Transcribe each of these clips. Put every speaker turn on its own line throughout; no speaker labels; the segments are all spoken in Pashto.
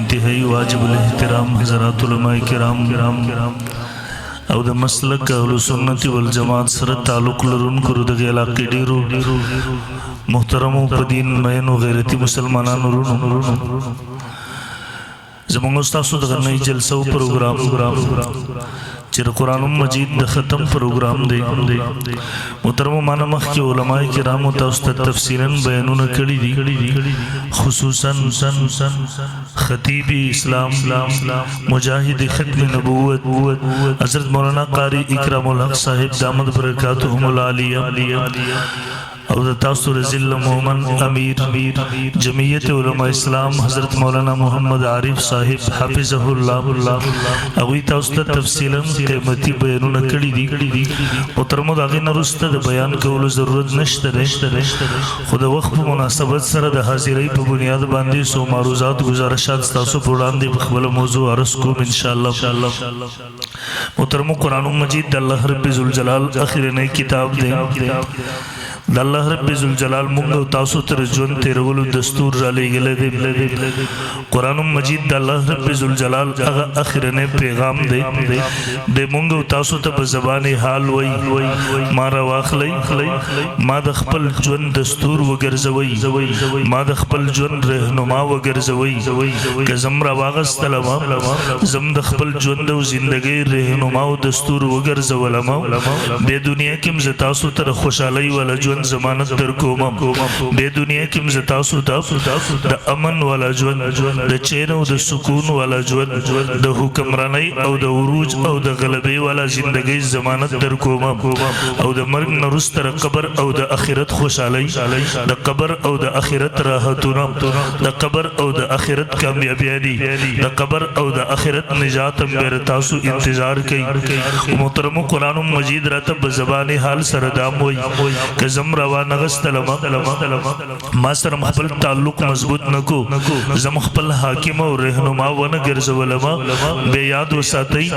انتہائی واجب الاحترام حضرات علماء کرام او د مسلک اهل سنت والجماعت سره تعلق لرونکو د علاقې ډیرو محترمو په دین مینو غیرتی مسلمانانو ورونو زموږ استادو د غنۍ جلسو پروګرام چې قرآن مجید د ختم پروګرام دی محترمو معنا مخکې علماء کرامو تاسو ته تفصیلا بیانونه کړي دي خصوصا خطیب اسلام مجاهد ختم نبوت حضرت مولانا قاری اکرام الحق صاحب دامت برکاتهم العالیہ او د تاسو رضل مومن امیر جمعیت علماء اسلام حضرت مولانا محمد عارف صاحب حافظه الله او تاسو ته تفصیلا قیمتي بیانونه کړي دي محترمو دا غي نرسته د بیان کولو ضرورت نشته خو د وخت په مناسبت سره د حاضرۍ په بنیاد باندې سو معروضات گزارشات تاسو په وړاندې په خپل موضوع عرض کوم ان شاء الله محترمو قرآن مجید د الله رب ذوالجلال اخرنی کتاب دی د الله رب ذوالجلال موږ تاسو ته ژوند تیرولو دستور را لېږلی دی قرآن مجید د الله رب ذوالجلال هغه اخرنی پیغام دی د موږ تاسو ته په زبان حال وای ما را واخلی ما د خپل ژوند دستور وګرځوئ ما د خپل ژوند رهنما وګرځوئ که زم را واغستلم زم د خپل ژوند او زندګۍ رهنما او دستور وګرځولم بې دنیا کې م زه تاسو ته خوشحالۍ والا ژوند ضمانت در کوم بے دنیا کی مزتاسو دا امن والا ژوند د چین او د سکون والا ژوند د حکمرانی او د عروج او د غلبې والا زندگی ضمانت در کوم او د مرګ نه وروسته قبر او د آخرت خوشحالی د قبر او د آخرت راحتونه د قبر او د آخرت کامیابی د قبر او د آخرت نجات مېر تاسو انتظار کوي محترم قرآن مجید راته په زبان حال سره دام وای که زم روان غستلم ما سره خپل تعلق مضبوط نکو زم خپل حاکم او رهنما ونه ګرځولم به یاد وساتئ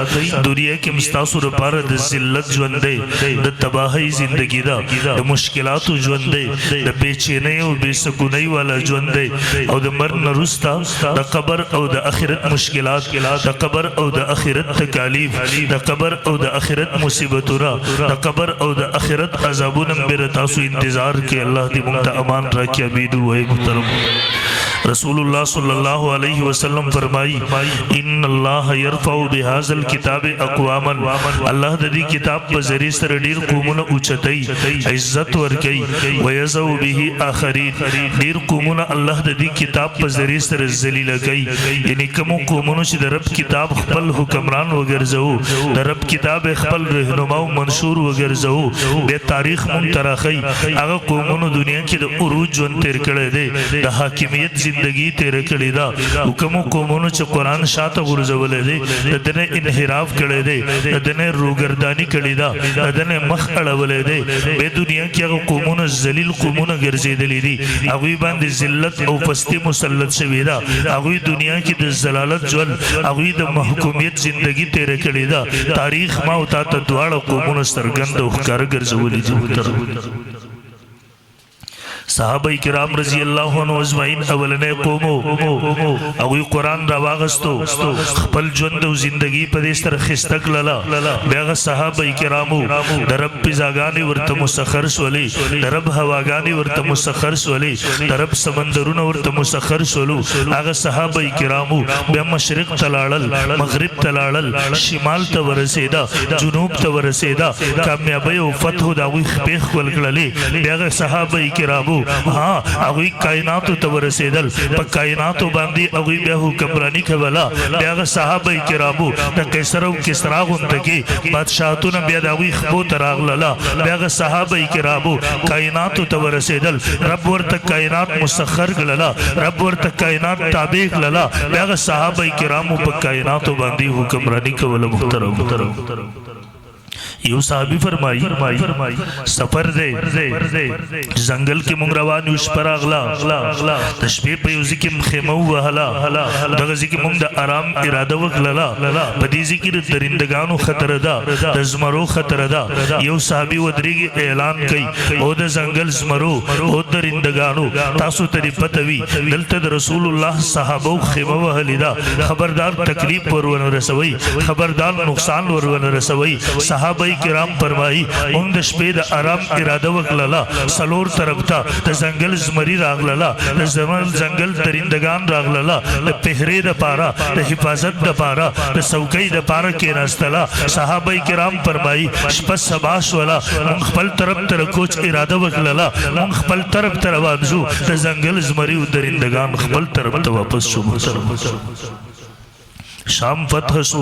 دنیا کې مستاسو لپاره د ذلت ژوند دی د تباہی زندگی دا د مشکلاتو ژوند دی د بېچینۍ او بېسکونۍ والا ژوند دی او د مرګ نه وروسته د قبر او د آخرت مشکلات د قبر او د آخرت تکالیف د قبر او د آخرت مصیبتونه د قبر او د آخرت عذابونه مېر تاسو انتظار کے اللہ دی ممتع امان راکی عبیدو ہے محترم رسول اللہ صلی اللہ علیہ وسلم فرمائی ان اللہ یرفع بهذا الكتاب اقواما اللہ دی کتاب پر ذریعہ سر ډیر قومونه اوچتای عزت ورکی ويذو به آخرین ډیر قومونه اللہ دی کتاب پر ذریعہ سر ذلیل کای یعنی کوم قومونه چې د رب کتاب خپل حکمران وګرځو د رب کتاب خپل رهنما او منشور وګرځو به تاریخ منترخی هغه قومونو دنیا کې د عروج ژوند تیر کړی دی د حاکمیت زندگی تیر کړی دا حکم قومونو چې قرآن شاته غورځولی دی د دنه انحراف کړی دی د دنه روګردانی کړی دا د دنه مخ اړولی دی بې دنیا کې هغه قومونه ذلیل قومونه ګرځېدلي دي هغوی باندې ذلت او پستي مسلط شوې ده هغوی دنیا کې د ضلالت ژوند هغوی د محکومیت زندگی تیر کړی ده تاریخ ما او تا ته دواړه قومونه څرګند او ښکاره ګرځولي دي صحابہ کرام رضی اللہ عنہ اجمعین اولنے قومو اوی قرآن را واغستو خپل ژوند او زندگی په دې سره خسته کړله بیا صحابہ کرامو د رب فضاګانې ورته مسخر شولې د رب هواګانې ورته مسخر شولې د رب سمندرونه ورته مسخر شولو هغه صحابہ کرامو بیا مشرق ته لاړل مغرب ته لاړل شمال ته ورسېده جنوب ته ورسېده کامیابۍ او فتح د هغوی خپې ښکل کړلې بیا صحابہ کرامو هغوی کائناتو ته ورسېدل په کائناتو باندې هغوی بیا حکمراني کوله بیا هغه صحابه کرامو د قیصر او کسرا غونډه کې بادشاهتونه بیا د هغوی خپو ته راغلله بیا هغه صحابه کرامو کائناتو ته ورسېدل رب ورته کائنات مسخر کړله رب ورته کائنات تابع کړله بیا هغه صحابه کرامو په کائناتو باندې حکمراني کوله محترم یو صحابی فرمائی سفر دے جنگل کے مونږ روان یو شپه راغله د شپې په یو ځای کې خیمه ووهله دغه ځای کې مونږ د آرام اراده وکړله په دې ځای کې د درندګانو خطر ده د زمرو خطر ده یو صحابي ودرېږي اعلان کوي او د ځنګل زمرو او درندګانو تاسو ته دې پته وي دلته د رسول الله صحابو خیمه وهلې ده خبردار تکلیف ور ونه رسوئ خبردار نقصان ور ونه رسوئ صحابه کرام فرمایي مونږ د شپې د آرام اراده وکړله څلور طرف ته د ځنګل زمري راغلله د ځنګل درندګان راغلله د پهرې دپاره د حفاظت دپاره د څوکۍ دپاره کېناستله صحابه کرام فرمایي شپه سبا شوله مونږ خپل طرف ته د کوچ اراده وکړله مونږ خپل طرف ته روان شو د ځنګل زمري او درندګان خپل طرف ته واپس شو شام فتح شو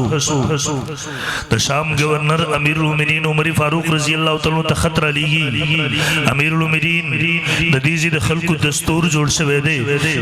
د شام گورنر امیر المؤمنین عمر فاروق رضی الله تعالی ته خطر لیږي امیر المؤمنین د دې ځای د خلکو دستور جوړ شوی دی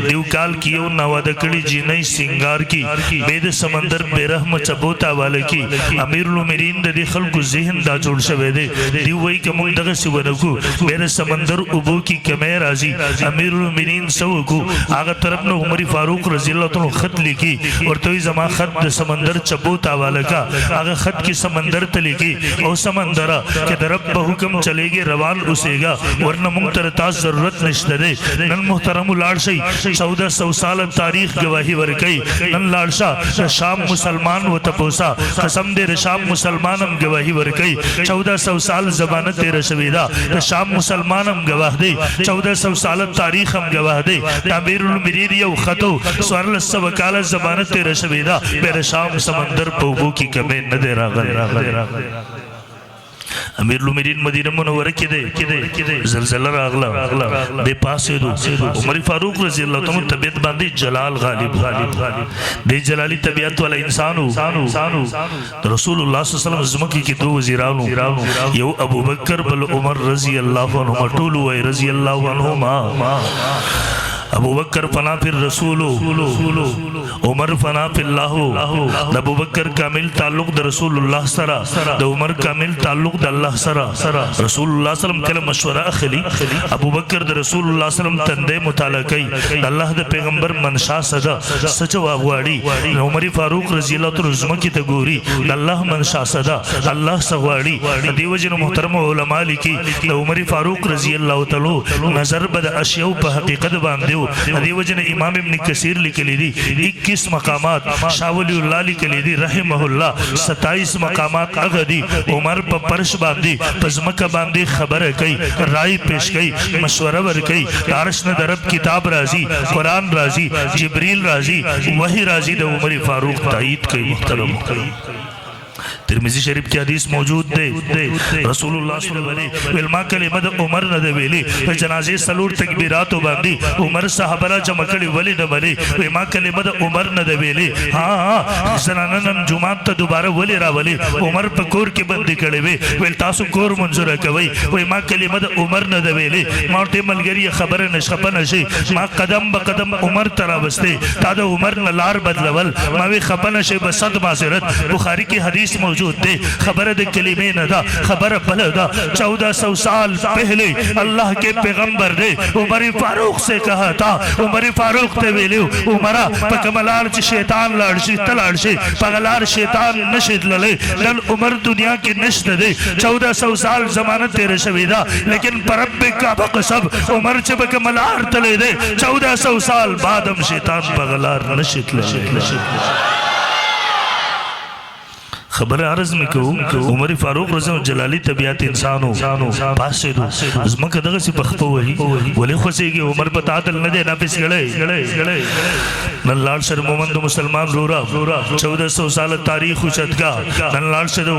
دیو کال کې یو ناواده کړي جینۍ سنگار کی بې د سمندر بې رحم چبوتا واله کی امیر المؤمنین د دې خلکو ذهن دا جوړ شوی دی دیو وایي که موږ دغسې ونکړو بې د سمندر اوبو کې کمی راځي امیر المؤمنین څه وکړو هغه طرف نه عمر فاروق رضی الله تعالی خط لیکي ورته وایي زما خط د سمندر چبوتا والا کا اگر خط کی سمندر تلے گی او سمندرہ کہ در رب بحکم چلے گی روان اسے گا ورنہ منترتاز ضرورت نشتہ دے نن محترم لارشی 1400 سال تاریخ گواہی ورکی نن لارشا شام مسلمان و تپوسا قسم دے شام مسلمانم گواہی ورکی 1400 سال زبانت دے رشویدہ شام مسلمانم گواہ دے 1400 سال تاریخ ہم گواہ دے تعبیر المریر یو خطو سوارل سوکال زبانت دے رشویدہ میرے شام سمندر پوبو کی کمی نہ دے راغل امیر المؤمنین مدینہ منورہ کی دے زلزلہ راغلا دے پاسے دو عمر فاروق رضی اللہ تعالی طبیعت باندھی جلال غالب دے جلالی طبیعت والا انسانو رسول اللہ صلی اللہ علیہ وسلم زمکی کی دو وزیرانو یو ابو بکر بل عمر رضی اللہ عنہما طولو رضی اللہ عنہما ابو بکر فنا پھر رسولو عمر فنا پھر اللہ ابو بکر کامل تعلق دا رسول اللہ سرا دا عمر کامل تعلق دا اللہ سرا رسول اللہ صلی اللہ علیہ وسلم کل مشورہ اخلی ابو بکر دا رسول اللہ صلی اللہ علیہ وسلم تندے مطالعہ کی اللہ دا پیغمبر منشا صدا سچوا غواری عمر فاروق رضی اللہ تعالی رزمہ کی تگوری اللہ منشا صدا اللہ سغواری دیو جن محترم علماء لکی عمر فاروق رضی اللہ تعالی نظر بدا اشیاء پا حقیقت باندے دی وجن امام ابن کثیر لکلی دی 21 مقامات شاہ ولی اللہ لکلی دی رحمہ اللہ 27 مقامات اغدی عمر پا پرش باندی پزمکہ باندی خبر کئی رائی پیش کئی مشورہ ور کئی عرش ندرب کتاب رازی قرآن رازی جبریل رازی وحی رازی دا عمر فاروق تائید کئی محترم ترمذی شریف کی حدیث موجود دے رسول اللہ صلی اللہ علیہ وسلم کلمہ عمر نہ دے ویلی جنازے سلور تکبیرات باندھی عمر صحابہ جمع کړي ولی نہ ولی ما کلمہ عمر نہ دے ویلی ہاں زنانن جمعات ته دوباره ولی را ولی عمر پکور کې بندي کړي وی ول تاسو کور منظور کوي ما کلمہ عمر نہ دے ویلی ماته ملګری خبر نشخپن شي ما قدم بقدم عمر ترا وسته تا د عمر نه لار بدلول ما وی خپن شي بصد معذرت بخاری کی حدیث موجود دے خبر دے کلمے نہ دا خبر پہلے دا 1400 سال پہلے اللہ کے پیغمبر نے عمر فاروق سے کہا تھا عمر فاروق تے ویلیو عمرہ پکملار چی شیطان لارشی تلارشی پگلار شیطان نشد للے لن عمر دنیا کی نشد دے 1400 سال زمانت تیرے شویدہ لیکن پرب کا بقصب عمر چی پکملار تلے دے 1400 سال بعدم شیطان پگلار نشد للے خبر عرض میں کہو عمر فاروق رضی اللہ جلالی طبیعت انسانو پاس سے دو ازمہ کا دغسی پخپو وہی ولی خوشی گی عمر پتا دل ندے ناپس گڑے نن لال شر مومند مسلمان رورا 1400 سال تاریخ شدگا نن لال شر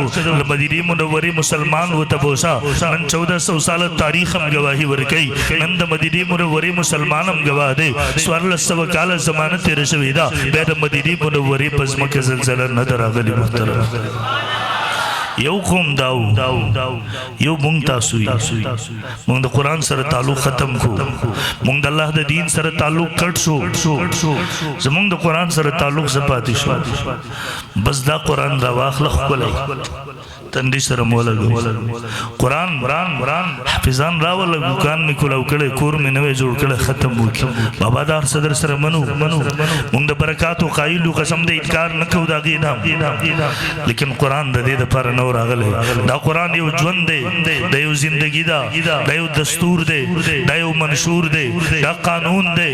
مدینی منوری مسلمان و تبوسا نن 1400 سال تاریخ ہم گواہی ورکی نن دا مدینی منوری مسلمان ہم گواہ دے سوار لسا وکال زمانت رشویدہ بید مدینی منوری پزمہ کے زلزلہ ندر آگلی محترم یو قوم داو یو مونگ تاسوی مونگ دا قرآن سر تعلق ختم کو مونگ دا اللہ دا دین سر تعلق کٹ شو زمونگ دا قرآن سر تعلق زپاتی شو بس دا قرآن دا واخلق کلی تندی سره مولا قرآن حفظان راول دکان می کولاو کړي کور می نوې جوړ کړي ختم وکي بابا دار صدر سره منو موږ د برکاتو قایلو قسم دې انکار نکو دا غینا لیکن قرآن د دې لپاره نور راغله دا قرآن یو ژوند دی د یو ژوندۍ دا یو دستور دی دا یو منشور دی دا قانون دی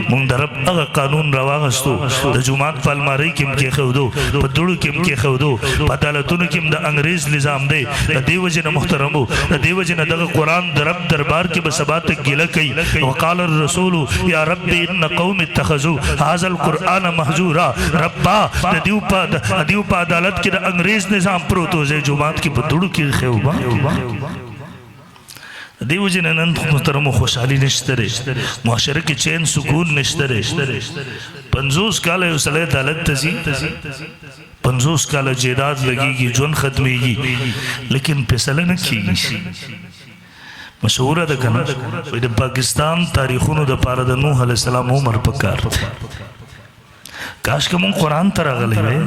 موږ د رب هغه قانون راواغستو د جمعات په الماری کې کې خودو په دړو کې خودو په عدالتونو کې د انګريز نظام دی د دیو جن محترمو د دیو جن دغه قرآن د رب دربار کې بسبات ګیله کوي وقال الرسول یا رب ان قوم اتخذوا هذا القرآن مهجورا ربا د دیو په عدالت کې د انګريز نظام پروت وځي جمعات کې په دړو کې خو دیو جن نن محترمو خوشحالی نشته معاشره کې چین سکون نشته 50 کال یو سړی عدالت ته ځي 50 کال جیداد لګیږي ژوند ختميږي لیکن فیصله نه کیږي مشهور ده کنه د پاکستان تاریخونو د پاره د نوح علی السلام عمر پکار کاش کوم قرآن تر غلي وي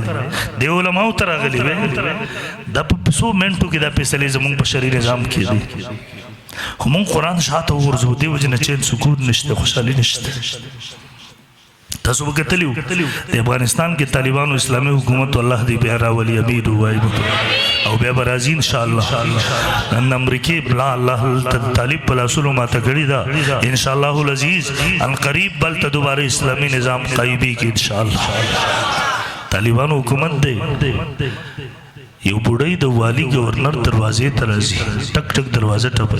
د علماء تر غلي وي د 100 منټو کې د فیصله زموږ په شری نظام کې دي همون قرآن شاته ورزو دی وجه نه چین سکون نشته خوشحالي نشته تاسو وکتلیو د افغانستان کې طالبانو اسلامي حکومت الله دی بیا راولي امید وای او بیا برازي ان شاء الله نن امریکای بلا الله طالب په لاسونو ماته کړی دا ان شاء الله العزيز ان قریب بل ته دوباره اسلامي نظام قایبی کې ان شاء الله طالبانو حکومت دی یو بوډای د والی گورنر دروازې ته راځي ټک ټک دروازه ټپ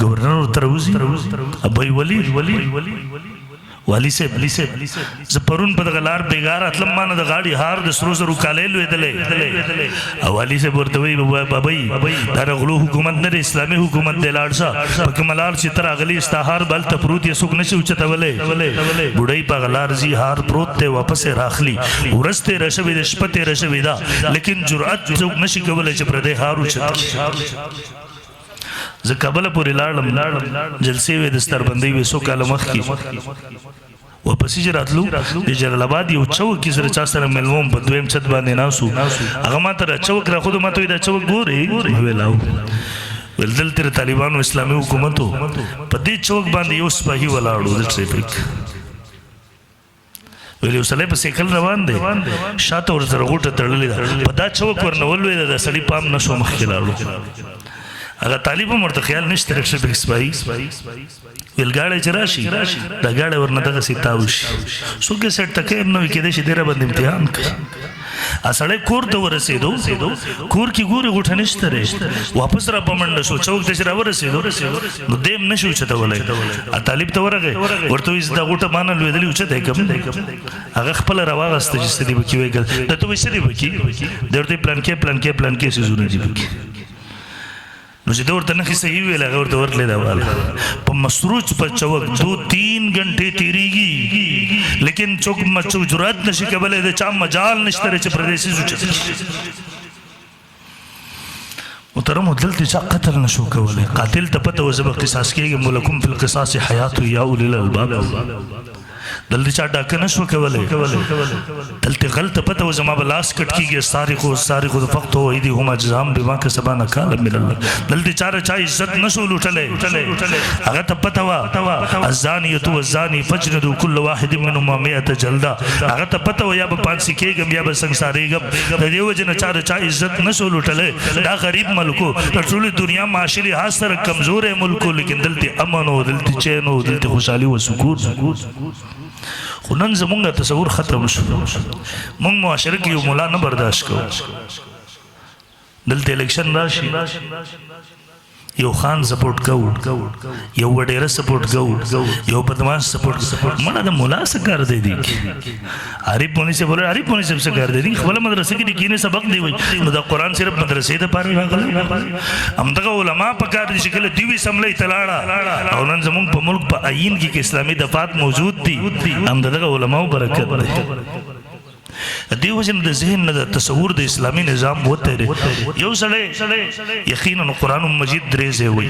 گورنر تر وځي ابي والی سے زپرون په غلار بیګار اتلم مان د غاړي هار د سرو سرو کالې لوي والی سے ورته وی بابای دا غلو حکومت نه اسلامي حکومت د لاړسا په کملار چې تر غلی استهار بل ته پروت یې سوق نشي اوچته ولې بډای په غلار زی هار پروت ته واپس راخلی ورسته رشوي د شپته رشوي دا لیکن جرأت سوق نشي کولای چې پر دې هار اوچته ز کابل پورې لاړم جلسې وې د ستربندۍ وې سو کاله مخ کې واپس راتلو د جلال آباد یو چوک کې سره چا سره ملوم په دویم چت باندې ناسو هغه ما ته چوک را خود ما ته دا چوک ګوري ویلاو ولدل تر طالبانو اسلامي حکومتو په دې چوک باندې یو سپاهي ولاړو د ټریفیک ویلو سړی په سیکل روان دی شاته ور سره غوټه تړلې په دا چوک ورنول وې د سړی پام نشو مخ کې لاړو اگر طالب مرته خیال نشته رخصه به سپای ویل گاڑی چراشي دا گاڑی ورنه دغه سیتاوش سو کې سټ تکه نو کې د شه ډیره باندې امتحان کوي اسړې کور ته ورسېدو کور کې ګوري غوټه نشته ره واپس را پمنډ شو چوک ته را ورسېدو نو دیم نشو چته ولای طالب ته ورغه ورته وې دا غوټه مان لویدلی چته کوم هغه خپل راواغسته چې سدي بکی ویګل ته تو وې سدي بکی درته پلان کې سيزونه دي بکی نو چې دور ته نه صحیح ویل هغه ورته ورتلې دا واله په مسروج په چوک 2-3 غنټې تیریږي لیکن چوک مچو جرأت نشي کولای د چا مجال نشته چې پردیسي زوچ محترم دلته چا قتل نشو کولای قاتل ته پته وزب قصاص کېږي ملکم فی القصاص حیات یا اولی الالباب دلته چا ډاک نشو کولای دلته غلط پته و زما بلاس کټ کیږي سارق فقط هو ایدی هم اجزام بما کسبنا کال من الله دلته چا عزت نشو لټلې هغه ته پته وا الزانیه والزانی فجلدوا كل واحد منهما 100 جلدا هغه ته پته و یا به پانسی کېږم یا به سنگسارېږم د دیو جن چا عزت نشو لټلې دا غریب ملکو ټول دنیا معاشري حاصل کمزور ملکو لیکن دلته امن او دلته چین او دلته خوشحالي او سکون خو نن زمونږ تصور ختم شو مونږ معاشره کې یو مولا نه برداشت کوو دلته الیکشن راشي یو خان سپورټ کوو یو وډیره سپورټ کوو یو بدمعاش سپورټ مړه د مولا څه کار دی عارف مونږ سے بوله عارف مونږ سے کار دی خپل مدرسې کې د کینې سبق دی وای نو دا قرآن صرف مدرسې ته پاره راغلی همدغه علما په کار دي چې کله دیوی سملې تلاړه او نن زمونږ په ملک په آئین کې اسلامي دفات موجود دي همدغه علماو برکت دی دیو جن د ذهن نه د تصور د اسلامي نظام وته یو سړی یقینا قرآن مجید درې وای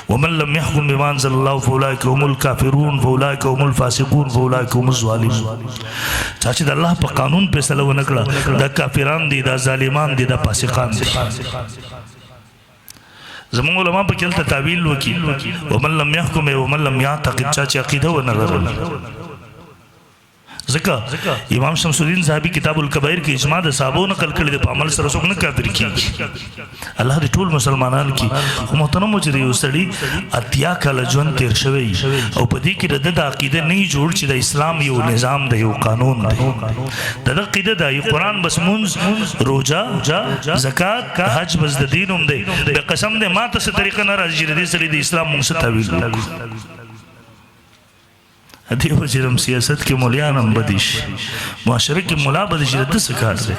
ومن لم يحكم بما انزل الله فاولئك هم الكافرون فاولئك هم الفاسقون فاولئك هم الظالمون. چې د الله په قانون فیصله ونه کړه دا کافران دي، دا ظالمان دي، دا فاسقان دي. زموږ علما په کې تعویل وکي ومن لم يحكم ومن لم يعتقد چې عقیده ونه لرله. ځکه امام شمس الدین صاحبی کتاب الکبائر کې اجماع د صحابو نقل کړی د په عمل سره څوک نه کافر کیږي. الله دې ټول مسلمانان کی خو محترم چې یو سړی اتیا کاله ژوند تیر شوی او په دې کې د عقیده نه جوړ چې د اسلام یو نظام دی، یو قانون دی، د عقیده د قرآن بس منځ روزه زکات حج بس د دین هم دی. د قسم دې ماته څه طریقه نه راځي چې دې سړي د اسلام موږ څه تعویل وکړو. دیو جرم سیاست کې مولیان هم بدیش، معاشره کې مولا بدیش، د څه کار دی؟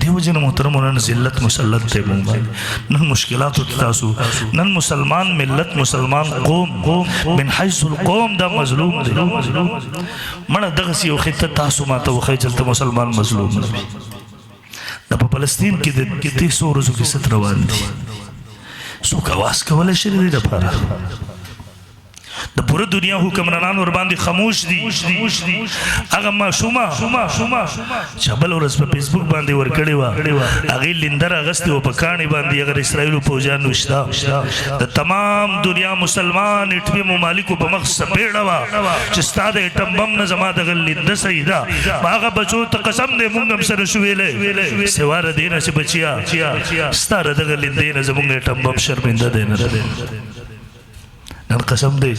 دیو جن محترمونه ذلت مسلط ته مونږ نن مشکلات تاسو نن مسلمان ملت مسلمان قوم من حيث القوم دا مظلوم دی. مړه دغه یو خطه تاسو ماته وخی چلته مسلمان مظلوم دی. د په فلسطین کې د 300 ورځو کې ست روان دي. څوک आवाज کولای شي دې لپاره؟ د پوره دنیا حکمرانان ور باندې خاموش دي. هغه ماشومه چې بل ورځ په فیسبوک باندې ور کړی و هغه لیندر اغستې و په کاڼي باندې اگر اسرائیل پوجان وشتا د تمام دنیا مسلمان اټوي ممالکو په مخ سپېړه وا چې ستاد اټم بم نه زما د لیند سیدا هغه بچو ته قسم دې مونږ هم سره شو ویلې سوار دینه چې بچیا ستاره د لیندې نه زمونږ اټم بم شرمنده دینه نن قسم دی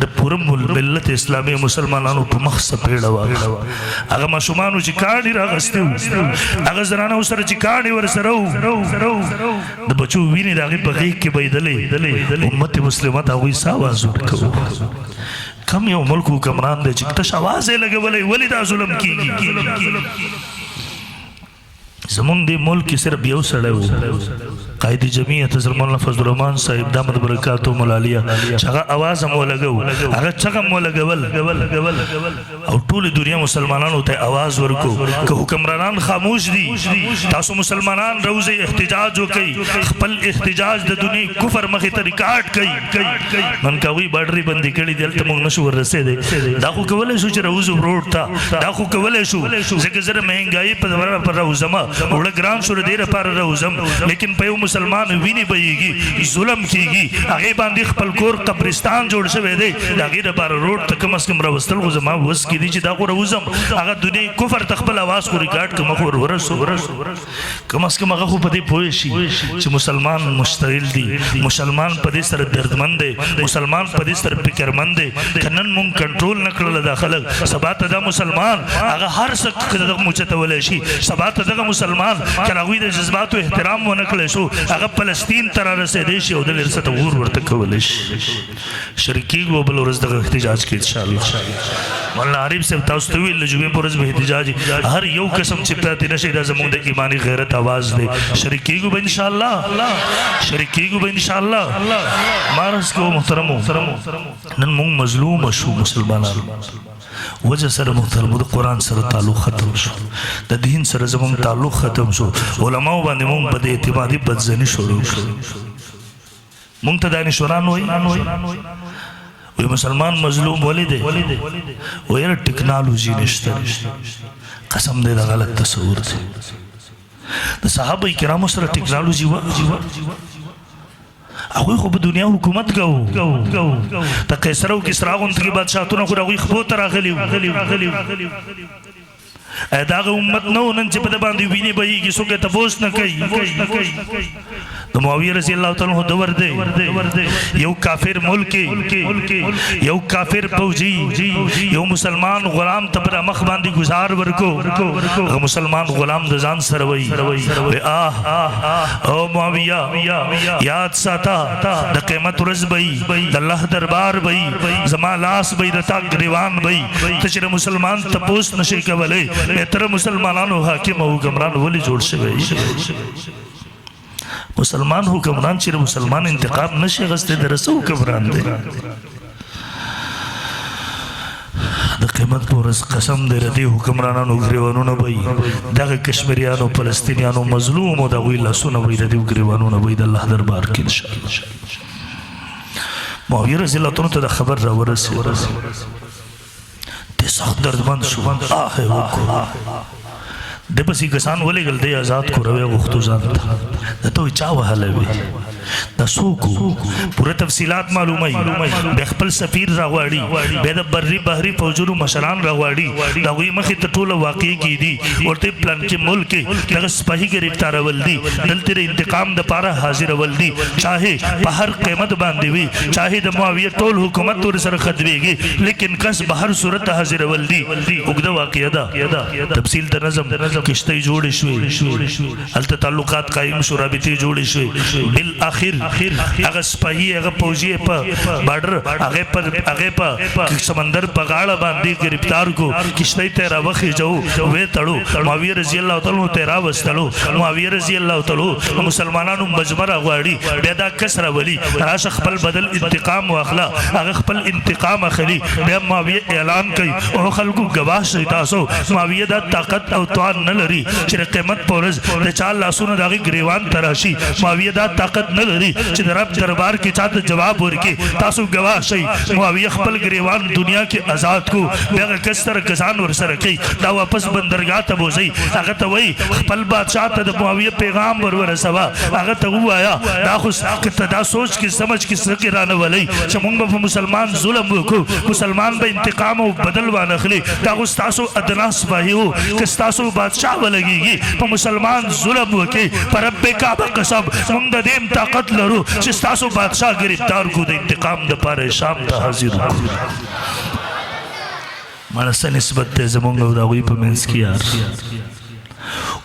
د پوره ملت اسلامي مسلمانانو په مخ سپېړه وا هغه ماشومانو چې کاڼي راغستې هغه زنانو سره چې کاڼي ورسره د بچو وینې د هغې په غېږ کې بهېدلې امت مسلمه ته هغوی څه اواز ورکوو؟ کم یو ملک حکمران دی چې تش اواز یې لګولی ولې دا ظلم کېږي؟ زمونږ دې ملک کې صرف یو سړی و قائد جمعیت حضرت مولانا فضل الرحمن صاحب دامت برکاتهم العالیه چې هغه اواز هم ولګو هغه چغه هم ولګول او ټول دنیا مسلمانانو ته اواز ورکو که حکمرانان خاموش دي تاسو مسلمانان روزه احتجاج وکي خپل احتجاج د دنیا کفر مخې ته ریکارډ کوي نن کوي باډري بندي کړي دلته موږ نشو ورسېدې دا خو کولای شو چې روزو روډ ته دا خو کولای شو ځکه زره مهنګای په ورا پر روزما وړ ګران شو ډیر پر روزم لیکن په مسلمان ویني بهيږي ظلم کیږي هغه باندې خپل کور قبرستان جوړ شوی دی هغه د بار روډ ته کم اس کم راوستل خو زما وس کې دي چې دا خو روزم هغه دنیا کفر تخپل आवाज کو ریکارډ کوم خو ورسو کم اس کم هغه خو په دې پوه شي چې مسلمان مشتعل دي مسلمان په دې سره دردمند دی مسلمان په دې سره فکرمند دی کنن مون کنټرول نکړل داخله سبا ته دا مسلمان هغه هر څه دغه موچته ولې شي سبا ته دغه مسلمان کله وی د جذباتو احترام ونکړل شو هغه فلسطین تر رسیدې شي او د لرسته ور ورته کولای شي شریکی و بل ورځ د احتجاج کې ان شاء الله مولانا عارف صاحب تاسو ته ویل جمعې پر ورځ به احتجاج هر یو قسم چې پاتې نشي د زموږ د ایمانی غیرت आवाज دی شریکی کو ان شاء الله شریکی کو ان شاء الله مارس کو محترمو نن موږ مظلوم شو مسلمانانو وجه سره محترم د قرآن سره تعلق ختم شو د دین سره زموږ تعلق ختم شو علماء باندې موږ په اعتمادي بدزنی شروع شو موږ ته دانشوران وي مسلمان مظلوم ولې دی وایي ټیکنالوژي نشته قسم دې دا غلط تصور دی د صحابه کرامو سره ټیکنالوژي و هغوی خو په دنیا حکومت کوو د قیصر او کسرا غوندې کې بادشاهتونه خو د هغوی خپو ته راغلي دا هغه امت نه و نن چې په ده باندې وینې بهېږي څوک یې تپوس نه کوي د معاویه رضی الله تعالی عنه دور دی یو کافر ملک یو کافر فوجي یو مسلمان غلام ته پر مخ باندې گزار ورکو هغه مسلمان غلام د ځان سره وایي او معاویه یاد ساته د قیامت ورځ به د الله دربار به زما لاس به د تا ګریوان به ته چې مسلمان تپوس نشي کولی بهتره مسلمانانو حاکم او حکمران ولې جوړ شوی مسلمان حکمران چې مسلمان انتقام نشي غستې د رسو حکمران دی د قیمت پورس قسم دے ردی حکمرانانو گریوانو نبی داغ کشمیریانو پلسطینیانو مظلوم دا غوی اللہ سو نبی ردی گریوانو نبی دا اللہ دربار کی انشاءاللہ معاویہ رضی اللہ عنہ تا خبر را ورسی تے سخت دردمند شو آہے وکو دے پسی کسان ولی گل دے آزاد کو روے غختو زانتا دا تو چاوہ حلے بھی دا سوکو پورے تفصیلات معلومی بے خپل سفیر راغواری بے دا بری بحری فوجونو مشران راغواری دا غوی مخی تطول واقعی کی دی اور تے پلان کے ملک کے لگا سپاہی کے رفتار اول دی دل تیرے انتقام دا پارا حاضر اول دی چاہے بہر قیمت باندے وی چاہے دا معاویہ طول حکومت تور سر خدوے گی لیکن کس بہر صورت حاضر اول دی اگدہ واقعہ دا تفصیل دا نظم کشتی جوڑے شوئے حالت تعلقات قائم شو رابطے جوڑے شوئے بالآخر اگر سپاہی اگر پوجیے پا بارڈر اگر پا سمندر پا گاڑا باندی گرفتار کو کشتی تیرا وقی جاؤ وے تڑو معاویہ رضی اللہ تعالیٰ تیرا وستلو معاویہ رضی اللہ تعالیٰ مسلمانانو مجمر اغواری بیدا کسر ولی راش خپل بدل انتقام و اخلا اگر خپل انتقام اخلی بیا معاویہ اعلان کئی او خلقو گواہ شیطاسو معاویہ دا طاقت او توان نلری چر قیمت پورز رچال لاسون داغی گریوان تراشی معاویہ دا طاقت نلری چر رب دربار کی چاہت جواب ورکی تاسو گواہ شئی معاویہ خپل گریوان دنیا کے آزاد کو بیغا کستر کسان ورسر کی دا واپس بندرگاہ تبوزی اگر توئی خپل بادشاہ تا معاویہ پیغام ورور سوا اگر تو آیا دا خوش دا سوچ کی سمجھ کی سکران ولی چا منگا پا مسلمان ظلم وکو مسلمان با انتقام و بدلوان اخلی دا خوش تاسو ادنا سپاہی ہو کس تاسو بادشاہ ولگی گی پا مسلمان ظلم وکی پا رب کعبہ قصب منگا دیم طاقت لرو چس تاسو بادشاہ گرفتار کو دا انتقام دا پار شام دا حاضر کو مانا سا نسبت تے زمانگا دا غوی پا منس کی یار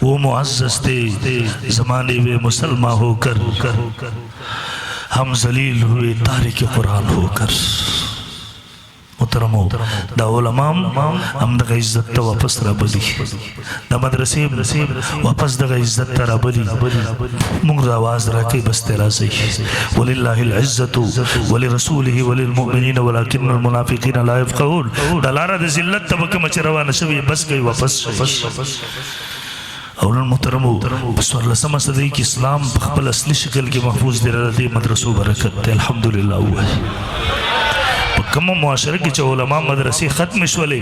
وہ معزز تے زمانے میں مسلمہ ہو کر ہم ذلیل ہوئے تارک قرآن ہو کر محترمو دا علماء ہم دا عزت تا واپس را بلی دا مدرسے واپس دا عزت تا را بلی منگ دا آواز را کے بس تیرا زی وللہ العزت ولرسولہ وللمؤمنین ولیکن المنافقین لا یفقہون دا لارا دا ذلت تا بکم چروان شوی بس گئی واپس اولا محترمو بسوار لسمہ صدی کی اسلام بخبل اصلی شکل کی محفوظ دیر اللہ دی مدرسو برکت تے الحمدللہ ہوا ہے کم معاشرہ کی چا علماء مدرسی ختم شولے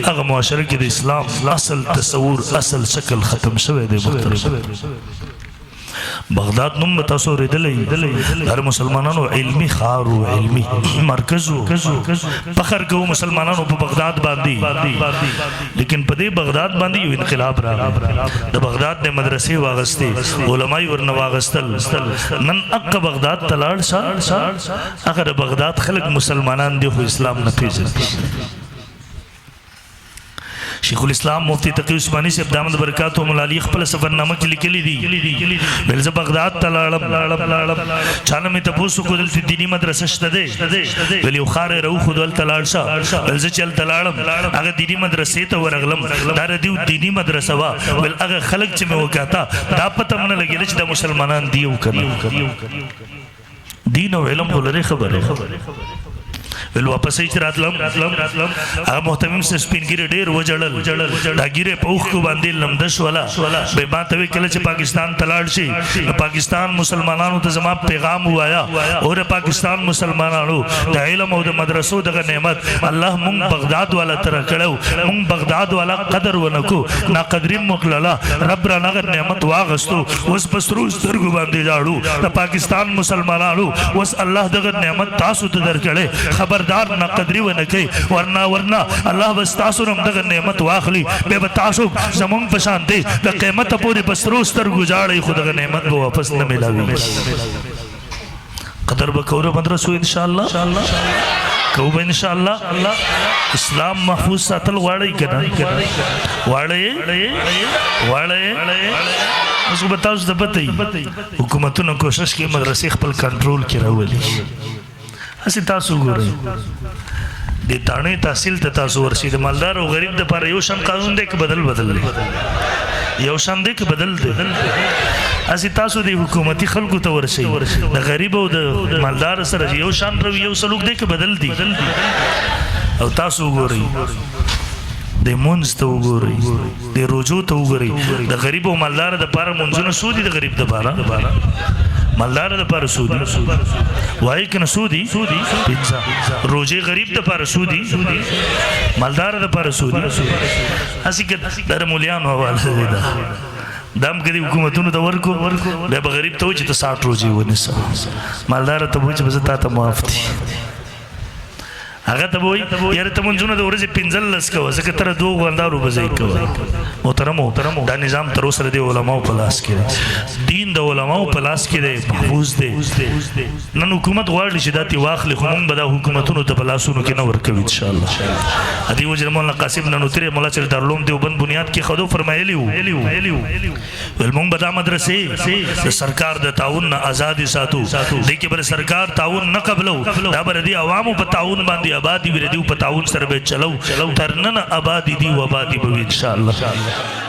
اگر معاشرہ کی دی اسلام اصل تصور اصل شکل ختم شوے دے محترم بغداد نم بتاسو ردلی ہر مسلمانانو علمی خارو علمی مرکزو پخر کو مسلمانانو پا بغداد باندی لیکن پدے بغداد باندی یو انقلاب را دا بغداد نے مدرسے واغستے علمائی ورن واغستل نن اقا بغداد تلاڑ سا اگر بغداد خلق مسلمانان دے خو اسلام نپیزت شیخ الاسلام مفتی تقی عثمانی سے ابدامد برکاتو ملالی اخپل سفر نامہ کلی کلی دی بلز بغداد تلالم چانا میں تپوسو کو دلتی دینی مدرسہ شتدے بلی اخار رو خود دل تلالشا بلز چل تلالم اگر دینی مدرسے تا ورغلم دار دیو دینی مدرسہ وا بل اگر خلق چی میں وہ کہتا دا پتا منہ لگی رچ دا مسلمانان دیو کرنا دین و علم کو لرے خبر ہے ویل واپس ایچ راتلم آگا محتمیم سے سپین گیرے دیر وجڑل دا گیرے پوخ کو باندی لمدش والا بے بانتوی کلچ پاکستان تلاڑ شی پاکستان مسلمانانو تا زمان پیغام ہوایا اور پاکستان مسلمانانو دا علم و دا مدرسو دا نعمت اللہ منگ بغداد والا ترہ کڑو منگ بغداد والا قدر ونکو نا قدریم مقللا رب را نگر نعمت واغستو وس پسروز درگو باندی جاڑو دا پاکستان مسلمانانو وس اللہ دا نعمت تاسو تا در کڑے خبردار نہ قدری و نکے ورنہ اللہ بس تاسو رم دغر نعمت واخلی بے بتاسو زمان پشان دے دا قیمت پوری بسروستر گجاڑی خود اگر نعمت کو واپس نہ ملاوی قدر بکور مدرسو انشاءاللہ کوبا انشاءاللہ اسلام محفوظ ساتل واڑی کنا واڑی اس کو بتاؤ اس دبتی حکومتوں نے کوشش کی مدرسی خپل کنٹرول کی رولی اسی تاسو گو رہی دی تانے تحصیل تا تاسو ورسی دی مالدار و غریب دا پارا یو شان قانون دے کہ بدل لے یو شان دے کہ بدل دے اسی تاسو دی حکومتی خلقو تا ورسی دا غریب و دا مالدار سر یو شان روی یو سلوک دے کہ بدل دی او تاسو وګورئ د مونږ ته وګورئ د روزو ته وګورئ د غریب او مالدار د پاره مونږونه سودي د غریب د پاره مالدار د پاره سودي وای کنه سودي پنځه روزي غریب د پاره سودي مالدار د پاره سودي اسی کې در مولیانو حواله ده دام کدی حکومتونو ته ورکو بیا به غریب ته و چې ته 60 روزي ونیسه مالدار ته و چې بس تا ته معاف دي هغه ته وای یاره ته مونږونه د ورځې 15 کوه ځکه تر 2 غندارو بځای کوه محترمو دا نظام تر اوسه د علماو په لاس کې دین د علماو په لاس کې دی محفوظ دی نن حکومت غواړي چې داتې واخلي خو مونږ به دا حکومتونو ته په لاسونو کې نه ورکوي انشاءالله ادي وجه مولانا قاسم ننوتری مولا چې دارالعلوم دیوبند بنیاد کې خدو فرمایلی وو ول مونږ به دا مدرسې د سرکار د تعاون نه آزاد ساتو دې کې بر سرکار تعاون نه قبلو دا بر دي عوامو په تعاون باندې آبادی ور دیو په تعاون سره به چلو ترنن آبادی دی و آبادی به ان شاء الله